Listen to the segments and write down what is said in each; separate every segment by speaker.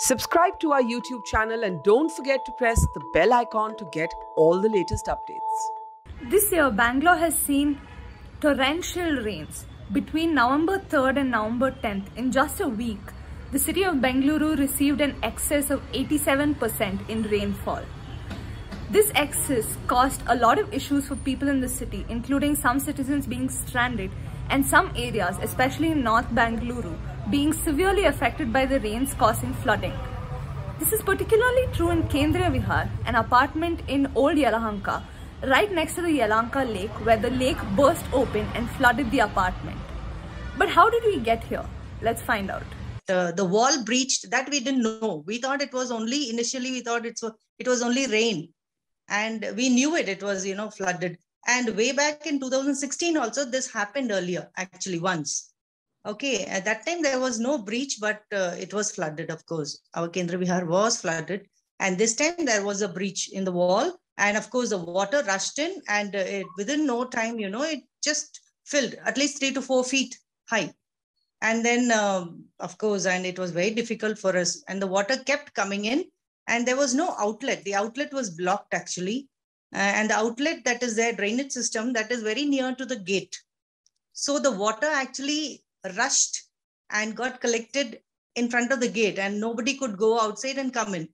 Speaker 1: Subscribe to our YouTube channel and don't forget to press the bell icon to get all the latest updates.
Speaker 2: This year, Bangalore has seen torrential rains. Between November 3rd and November 10th, in just a week, the city of Bengaluru received an excess of 87% in rainfall. This excess caused a lot of issues for people in the city, including some citizens being stranded and some areas, especially in North Bengaluru, being severely affected by the rains causing flooding. This is particularly true in Kendriya Vihar, an apartment in Old Yelahanka, right next to the Yelahanka lake, where the lake burst open and flooded the apartment. But how did we get here? Let's find out.
Speaker 3: The wall breached, that we didn't know. We thought it was only, initially we thought it was only rain. And we knew it was, flooded. And way back in 2016 also, this happened earlier, actually once. Okay, at that time there was no breach, but it was flooded, of course. Our Kendriya Vihar was flooded. And this time there was a breach in the wall. And of course, the water rushed in and within no time, it just filled at least 3 to 4 feet high. And then, of course, and it was very difficult for us. And the water kept coming in and there was no outlet. The outlet was blocked actually. And the outlet that is their drainage system, that is very near to the gate. So the water actually rushed and got collected in front of the gate and nobody could go outside and come in.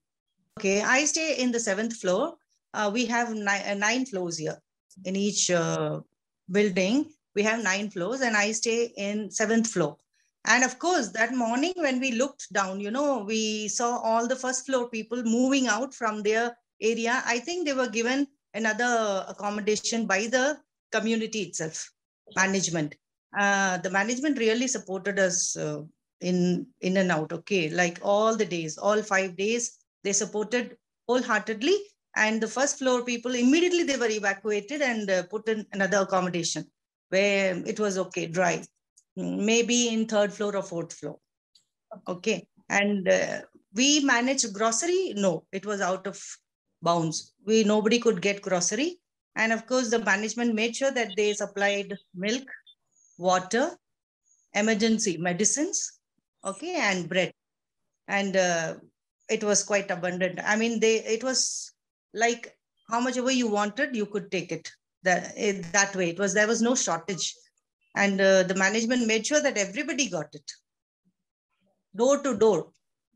Speaker 3: Okay, I stay in the 7th floor. We have 9 floors here. In each building, we have 9 floors and I stay in 7th floor. And of course, that morning when we looked down, we saw all the first floor people moving out from their area. I think they were given another accommodation by the community itself, management. The management really supported us in and out, okay? Like all the days, all 5 days, they supported wholeheartedly. And the first floor people, immediately they were evacuated and put in another accommodation where it was okay, dry. Maybe in 3rd floor or 4th floor. Okay. And we managed grocery. No, it was out of bounds. Nobody could get grocery. And of course, the management made sure that they supplied milk, water, emergency medicines, okay, and bread. And it was quite abundant. I mean, it was like how much ever you wanted, you could take it that way. There was no shortage. And the management made sure that everybody got it. Door to door.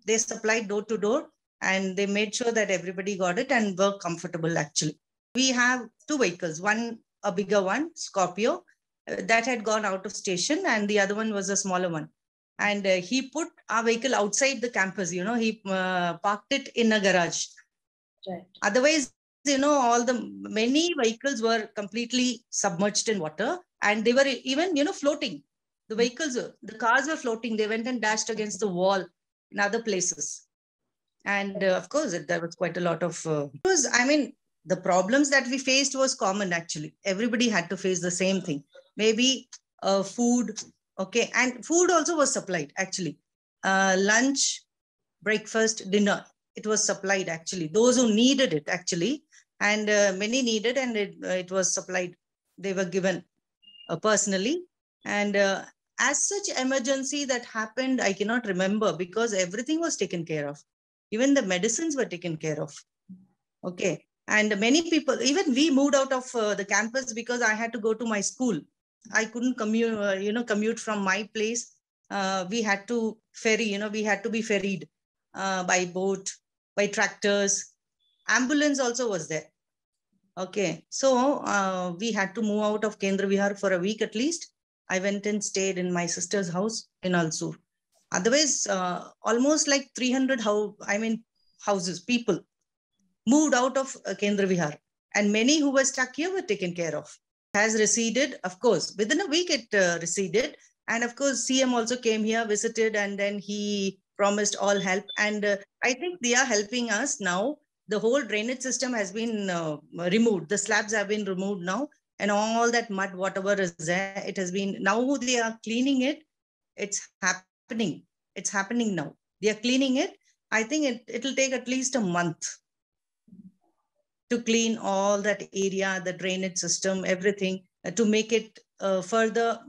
Speaker 3: They supplied door to door and they made sure that everybody got it and were comfortable actually. We have 2 vehicles, one, a bigger one, Scorpio, that had gone out of station and the other one was a smaller one. And he put our vehicle outside the campus, he parked it in a garage. Right. Otherwise, many vehicles were completely submerged in water and they were even, floating. The vehicles, the cars were floating. They went and dashed against the wall in other places. And of course, there was quite a lot of, the problems that we faced was common actually. Everybody had to face the same thing. Maybe food, okay. And food also was supplied actually. Lunch, breakfast, dinner. It was supplied actually. Those who needed it actually, and many needed and it was supplied. They were given personally. And as such emergency that happened, I cannot remember because everything was taken care of. Even the medicines were taken care of. Okay. And many people, even we moved out of the campus because I had to go to my school. I couldn't commute from my place. We had to ferry, we had to be ferried by boat, by tractors. Ambulance also was there. Okay. So we had to move out of Kendriya Vihar for a week at least. I went and stayed in my sister's house in Alsur. Otherwise, almost like 300 houses, people moved out of Kendriya Vihar. And many who were stuck here were taken care of. Has receded, of course. Within a week, it receded. And of course, CM also came here, visited, and then he promised all help. And I think they are helping us now. The whole drainage system has been removed. The slabs have been removed now. And all that mud, whatever is there, it has been, now they are cleaning it. It's happening. It's happening now. They are cleaning it. I think it'll take at least a month to clean all that area, the drainage system, everything, to make it further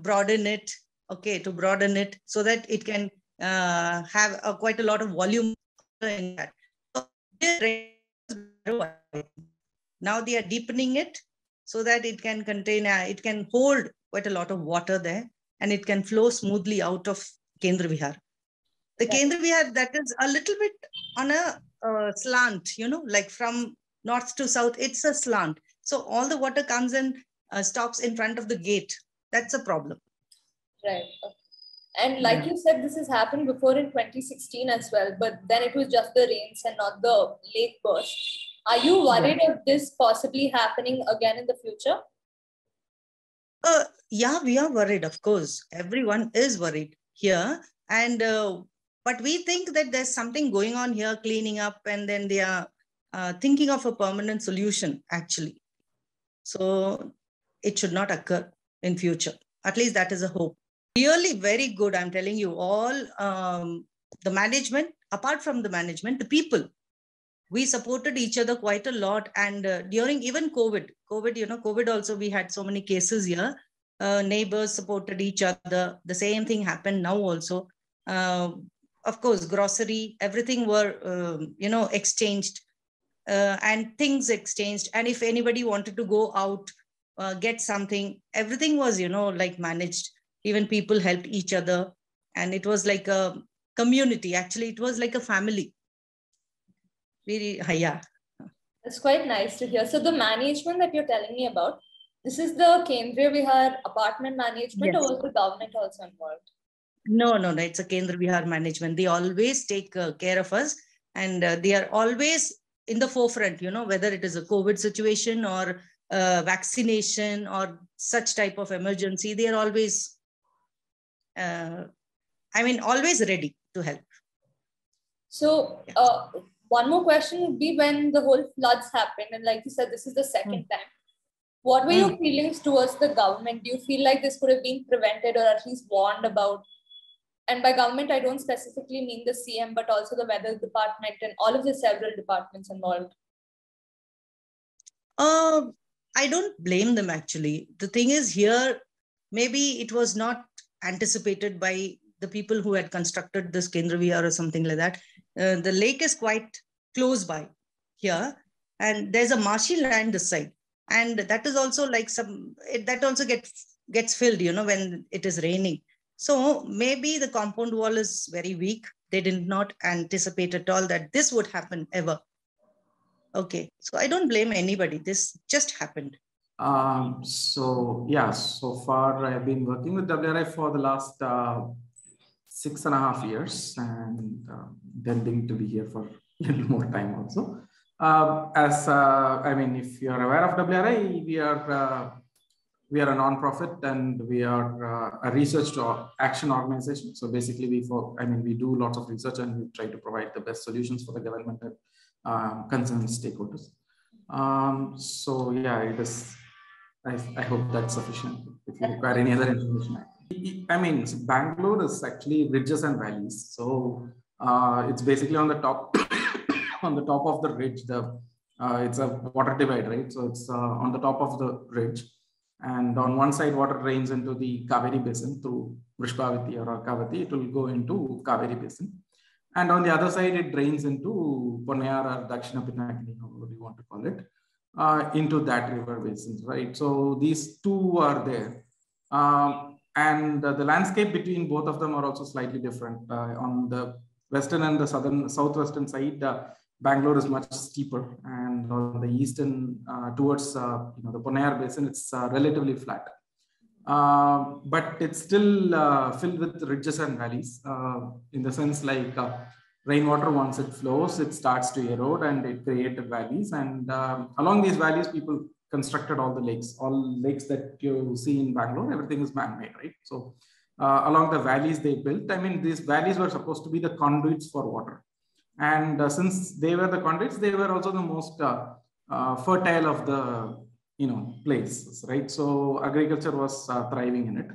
Speaker 3: broaden it, okay, to broaden it so that it can have quite a lot of volume in that. So now they are deepening it so that it can contain, it can hold quite a lot of water there, and it can flow smoothly out of Kendra Vihar. The Kendra Vihar, that is a little bit on a slant, like from north to south, it's a slant. So all the water comes and stops in front of the gate. That's a problem.
Speaker 2: Right. And like you said, this has happened before in 2016 as well, but then it was just the rains and not the lake burst. Are you worried of this possibly happening again in the future?
Speaker 3: Yeah, we are worried, of course. Everyone is worried here. And but we think that there's something going on here, cleaning up, and then they are thinking of a permanent solution, actually. So it should not occur in future. At least that is a hope. Really very good, I'm telling you. All the management, apart from the management, the people, we supported each other quite a lot. And during even COVID also, we had so many cases here. Neighbors supported each other. The same thing happened now also. Of course, grocery, everything were, exchanged and things exchanged. And if anybody wanted to go out, get something, everything was, like managed. Even people helped each other. And it was like a community. Actually, it was like a family. Very, yeah.
Speaker 2: That's quite nice to hear. So the management that you're telling me about, this is the Kendriya Vihar apartment management, or was the government also involved?
Speaker 3: No, it's a Kendriya Vihar management. They always take care of us, and they are always in the forefront, whether it is a COVID situation or vaccination or such type of emergency. They are always, always ready to help.
Speaker 2: So one more question would be, when the whole floods happened, and like you said, this is the second time, what were your feelings towards the government? Do you feel like this could have been prevented or at least warned about? And by government, I don't specifically mean the CM, but also the weather department and all of the several departments involved.
Speaker 3: I don't blame them, actually. The thing is here, maybe it was not anticipated by the people who had constructed this Kendriya Vihar or something like that. The lake is quite close by here, and there's a marshy land this side. And that is also like that also gets filled, when it is raining. So maybe the compound wall is very weak. They did not anticipate at all that this would happen ever. Okay, so I don't blame anybody. This just happened.
Speaker 4: So far I've been working with WRI for the last 6.5 years, and intending to be here for a little more time also. If you're aware of WRI, we are a non-profit, and we are a research to action organization. So basically, we do lots of research, and we try to provide the best solutions for the government and concerned stakeholders. It is. I hope that's sufficient. If you require any other information, Bangalore is actually ridges and valleys. So it's basically on the top, on the top of the ridge. It's a water divide, right? So it's on the top of the ridge, and on one side, water drains into the Kaveri Basin through Vrishbhavati or Kavati. It will go into Kaveri Basin, and on the other side, it drains into Ponnayar or Dakshina Pinakini, whatever you want to call it. Into that river basins, right? So these two are there. And the landscape between both of them are also slightly different. On the western and the southwestern side, Bangalore is much steeper. And on the eastern, towards the Ponnayar Basin, it's relatively flat. But it's still filled with ridges and valleys, in the sense like rainwater, once it flows, it starts to erode and it created valleys. And along these valleys, people constructed all the lakes. All lakes that you see in Bangalore, everything is man-made, right? So along the valleys they built, these valleys were supposed to be the conduits for water. And since they were the conduits, they were also the most fertile of the places, right? So agriculture was thriving in it.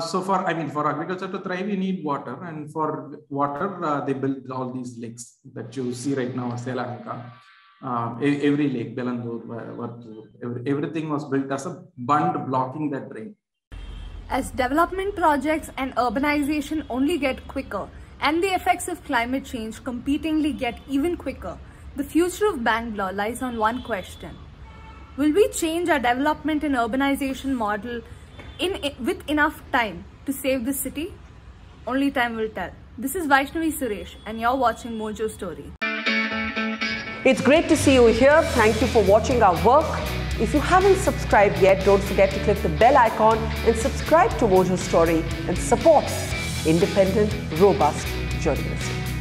Speaker 4: So for agriculture to thrive, you need water, and for water, they built all these lakes that you see right now, Selanika, every lake, Belandur, Vartur, everything was built as a bund blocking that drain.
Speaker 2: As development projects and urbanization only get quicker and the effects of climate change competingly get even quicker, the future of Bangalore lies on one question. Will we change our development and urbanization model with enough time to save the city? Only time will tell. This is Vaishnavi Suresh and you're watching Mojo Story.
Speaker 1: It's great to see you here. Thank you for watching our work. If you haven't subscribed yet, don't forget to click the bell icon and subscribe to Mojo Story and support independent, robust journalism.